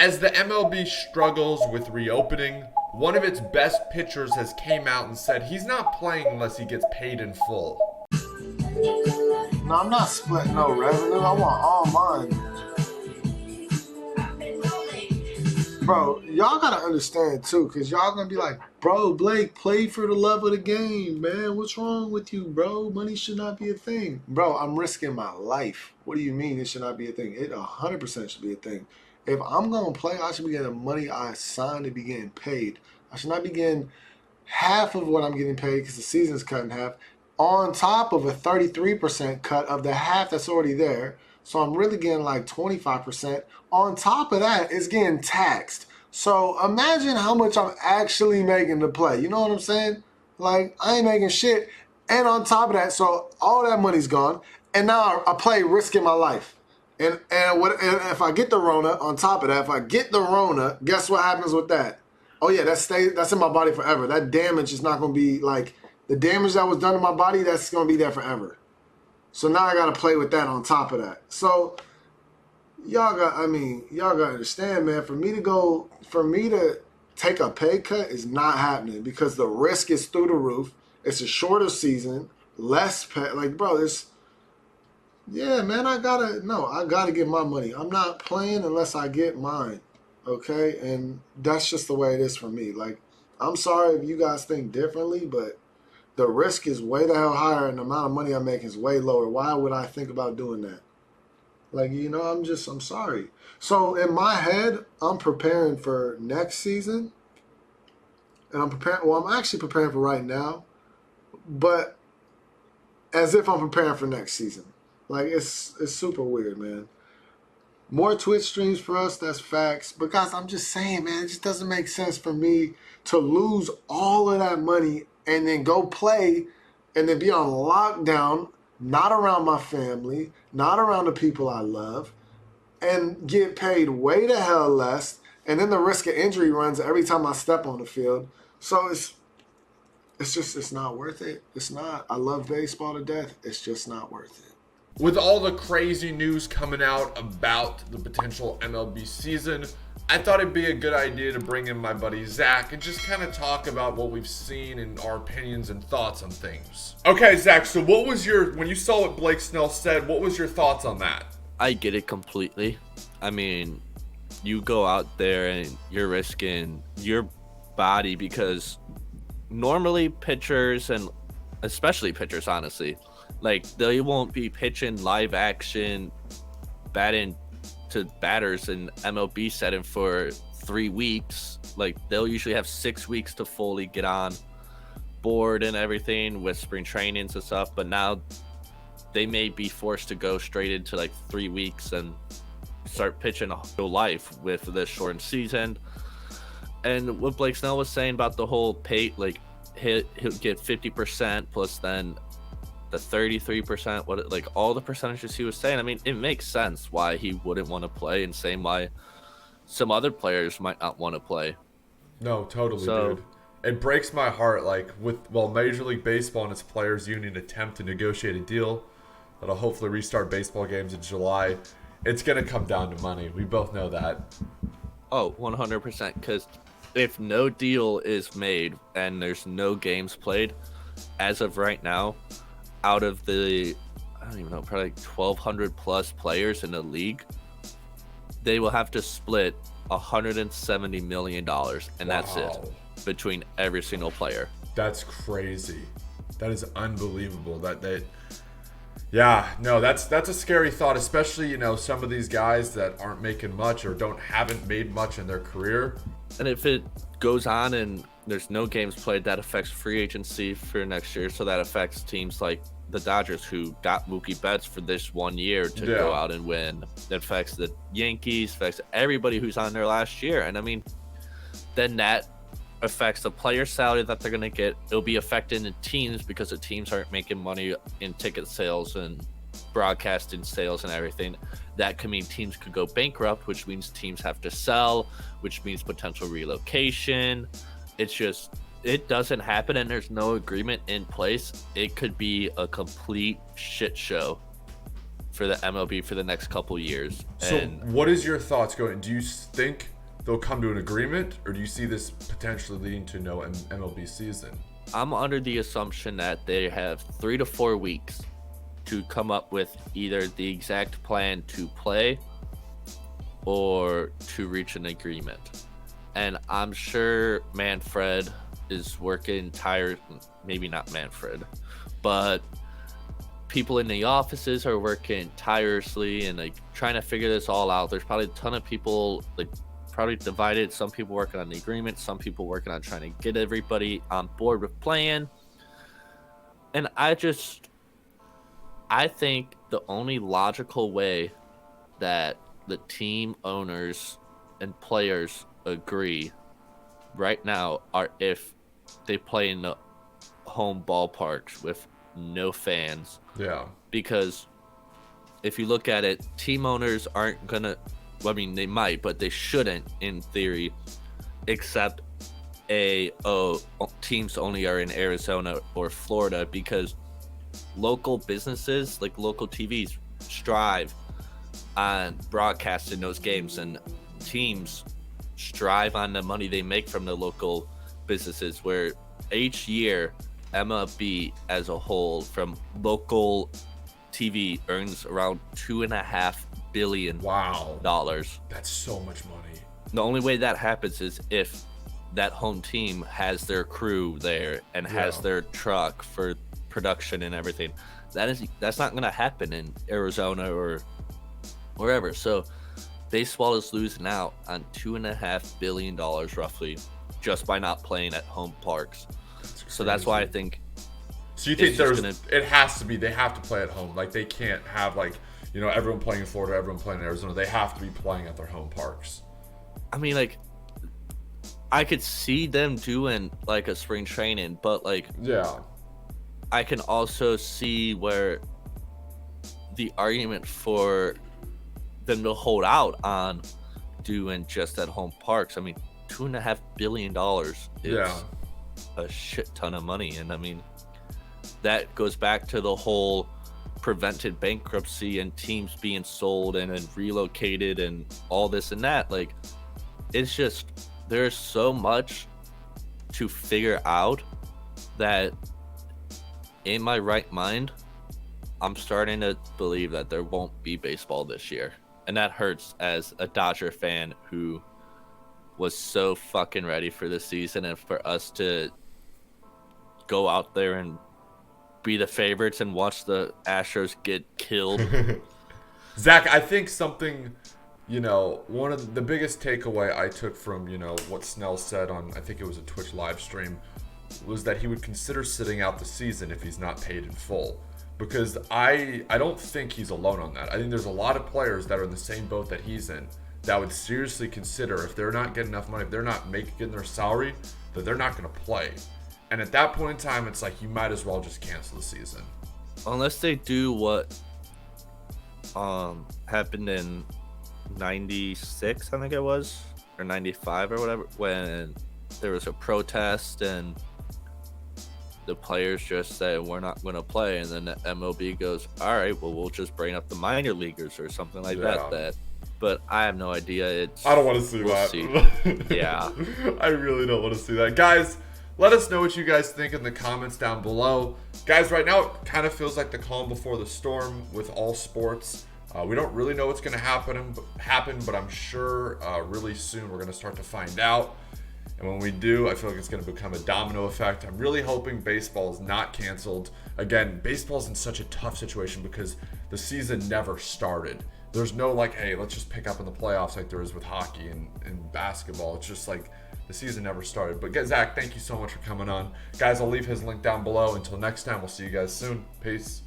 As the MLB struggles with reopening, one of its best pitchers has came out and said he's not playing unless he gets paid in full. No, I'm not splitting no revenue. I want all mine. Bro, y'all gotta understand too, cause y'all gonna be like, bro, Blake, play for the love of the game, man. What's wrong with you, bro? Money should not be a thing. Bro, I'm risking my life. What do you mean it should not be a thing? It 100% should be a thing. If I'm gonna play, I should be getting the money I signed to be getting paid. I should not be getting half of what I'm getting paid because the season's cut in half, on top of a 33% cut of the half that's already there. So I'm really getting like 25%. On top of that, it's getting taxed. So imagine how much I'm actually making to play. You know what I'm saying? Like, I ain't making shit. And on top of that, so all that money's gone. And now I play risking my life. And if I get the Rona, on top of that, if I get the Rona, guess what happens with that? Oh yeah, that's in my body forever. That damage is not going to be like, the damage that was done to my body, that's going to be there forever. So now I got to play with that on top of that. So y'all got to understand, man, for me to take a pay cut is not happening because the risk is through the roof. It's a shorter season, less pay. Like, bro, man, I gotta get my money. I'm not playing unless I get mine. Okay? And that's just the way it is for me. Like, I'm sorry if you guys think differently, but the risk is way the hell higher and the amount of money I make is way lower. Why would I think about doing that? Like, I'm sorry. So in my head, I'm preparing for next season. And I'm actually preparing for right now. But as if I'm preparing for next season. Like, it's super weird, man. More Twitch streams for us, that's facts. But guys, I'm just saying, man, it just doesn't make sense for me to lose all of that money and then go play and then be on lockdown, not around my family, not around the people I love, and get paid way the hell less, and then the risk of injury runs every time I step on the field. So it's not worth it. It's not. I love baseball to death. It's just not worth it. With all the crazy news coming out about the potential MLB season, I thought it'd be a good idea to bring in my buddy Zack and just kind of talk about what we've seen and our opinions and thoughts on things. Okay, Zack, so what was when you saw what Blake Snell said, what was your thoughts on that? I get it completely. I mean, you go out there and you're risking your body because normally pitchers, and especially pitchers, honestly, like, they won't be pitching live action, batting to batters in MLB setting for 3 weeks. Like, they'll usually have 6 weeks to fully get on board and everything with spring trainings and stuff, but now they may be forced to go straight into like 3 weeks and start pitching a whole life with this shortened season. And what Blake Snell was saying about the whole pay, like, he'll get 50% plus then the 33%, like all the percentages he was saying. I mean, it makes sense why he wouldn't want to play, and same why some other players might not want to play. No, totally, dude. It breaks my heart, like, Major League Baseball and its players union attempt to negotiate a deal that'll hopefully restart baseball games in July. It's going to come down to money. We both know that. Oh, 100%, because if no deal is made and there's no games played, as of right now, out of the, I don't even know, probably like 1,200 plus players in the league, they will have to split $170 million, and that's it, between every single player. That's crazy. That is unbelievable. That's a scary thought, especially, some of these guys that aren't making much or haven't made much in their career. And if it goes on and there's no games played, that affects free agency for next year. So that affects teams like the Dodgers, who got Mookie Betts for this 1 year to go out and win. That affects the Yankees, affects everybody who's on there last year. And I mean, then that affects the player salary that they're going to get. It'll be affecting the teams because the teams aren't making money in ticket sales and broadcasting sales and everything. That could mean teams could go bankrupt, which means teams have to sell, which means potential relocation. It doesn't happen and there's no agreement in place. It could be a complete shit show. for the MLB for the next couple years. So, And what is your thoughts going? Do you think they'll come to an agreement, or do you see this potentially leading to no MLB season? I'm under the assumption that they have 3 to 4 weeks to come up with either the exact plan to play or to reach an agreement. And I'm sure Manfred is working tired, maybe not Manfred, but people in the offices are working tirelessly and like trying to figure this all out. There's probably a ton of people like probably divided. Some people working on the agreement, some people working on trying to get everybody on board with playing. And I think the only logical way that the team owners and players agree right now are if they play in the home ballparks with no fans. Yeah. Because if you look at it, team owners aren't gonna, well, I mean, they might, but they shouldn't in theory, except teams only are in Arizona or Florida, because local businesses like local TVs strive on broadcasting those games, and teams strive on the money they make from the local businesses, where each year MLB as a whole from local TV earns around $2.5 billion. Wow. Dollars. That's so much money. The only way that happens is if that home team has their crew there and has their truck for production and everything. That's not going to happen in Arizona or wherever. So baseball is losing out on $2.5 billion roughly just by not playing at home parks. So that's why I think. So you think it has to be, they have to play at home. Like they can't have like, you know, everyone playing in Florida, everyone playing in Arizona. They have to be playing at their home parks. I mean, like, I could see them doing like a spring training, but like, yeah, I can also see where the argument for them to hold out on doing just at home parks. I mean, $2.5 billion is a shit ton of money, and I mean that goes back to the whole prevented bankruptcy and teams being sold and relocated and all this and that. Like, it's just, there's so much to figure out that in my right mind, I'm starting to believe that there won't be baseball this year. And that hurts as a Dodger fan who was so fucking ready for the season, and for us to go out there and be the favorites and watch the Astros get killed. Zach, I think something, you know, one of the biggest takeaway I took from, you know, what Snell said on, I think it was a Twitch live stream, was that he would consider sitting out the season if he's not paid in full. Because I don't think he's alone on that. I think there's a lot of players that are in the same boat that he's in that would seriously consider, if they're not getting enough money, if they're not getting their salary, that they're not going to play. And at that point in time, it's like you might as well just cancel the season. Unless they do what happened in 96, I think it was, or 95 or whatever, when there was a protest and the players just said, we're not going to play, and then the MLB goes, all right, well, we'll just bring up the minor leaguers or something like that. But I have no idea. I don't want to see that. See. Yeah. I really don't want to see that. Guys, let us know what you guys think in the comments down below. Guys, right now it kind of feels like the calm before the storm with all sports. We don't really know what's going to happen, but I'm sure really soon we're going to start to find out. And when we do, I feel like it's going to become a domino effect. I'm really hoping baseball is not canceled. Again, baseball's in such a tough situation because the season never started. There's no like, hey, let's just pick up in the playoffs like there is with hockey and basketball. It's just like the season never started. But Zach, thank you so much for coming on. Guys, I'll leave his link down below. Until next time, we'll see you guys soon. Peace.